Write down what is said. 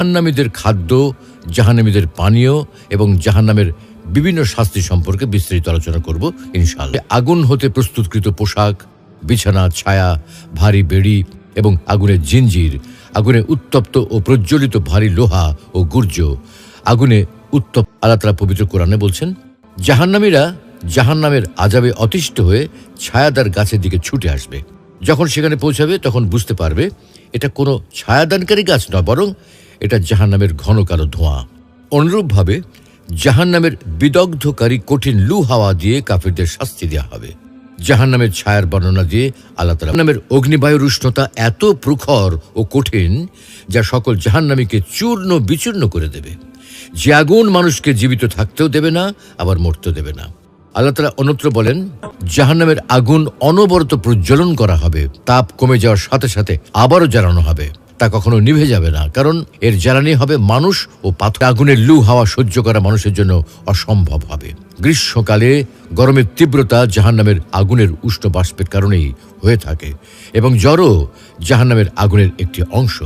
জাহান্নামীদের খাদ্য, জাহান্নামীদের পানীয় এবং জাহান্নামের বিভিন্ন শাস্তি সম্পর্কে বিস্তারিত আলোচনা করব ইনশাআল্লাহ। আগুন হতে প্রস্তুতকৃত পোশাক, বিছানা, ছায়া, ভারী বেড়ি এবং আগুনের জিঞ্জির, আগুনে উত্তপ্ত ও প্রজ্বলিত ভারী লোহা ও গুর্জ, আগুনে উত্তপ্ত। আল্লাহ তাআলা পবিত্র কোরআনে বলছেন, জাহান্নামীরা জাহান্নামের আযাবে অতিষ্ঠ হয়ে ছায়াদার গাছের দিকে ছুটে আসবে। যখন সেখানে পৌঁছাবে তখন বুঝতে পারবে এটা কোনো ছায়াদানকারী গাছ নয়, বরং এটা জাহান্নামের ঘন কালো ধোঁয়া। অনুরূপভাবে জাহান্নামের বিদগ্ধকারী কঠিন লু হাওয়া দিয়ে কাফিরদের শাস্তি দেওয়া হবে। জাহান্নামের ছায়ার বর্ণনা দিয়ে আল্লাহ তাআলা জাহান্নামের অগ্নিবায়ুর উষ্ণতা এত প্রখর ও কঠিন যা সকল জাহান্নামীকে চূর্ণ বিচূর্ণ করে দেবে। যে আগুন মানুষকে জীবিত থাকতেও দেবে না, আবার মরতেও দেবে না। আল্লাহ তাআলা অন্যত্র বলেন, জাহান্নামের আগুন অনবরত প্রজ্বলন করা হবে, তাপ কমে যাওয়ার সাথে সাথে আবারও জ্বালানো হবে, তা কখনো নিভে যাবে না, কারণ এর জ্বালানি হবে মানুষ ও পাথর। আগুনের লু হাওয়া সহ্য করা মানুষের জন্য অসম্ভব হবে। গ্রীষ্মকালে গরমের তীব্রতা জাহান্নামের আগুনের উষ্ণ বাষ্পের কারণেই হয়ে থাকে এবং জ্বরও জাহান্নামের আগুনের একটি অংশ।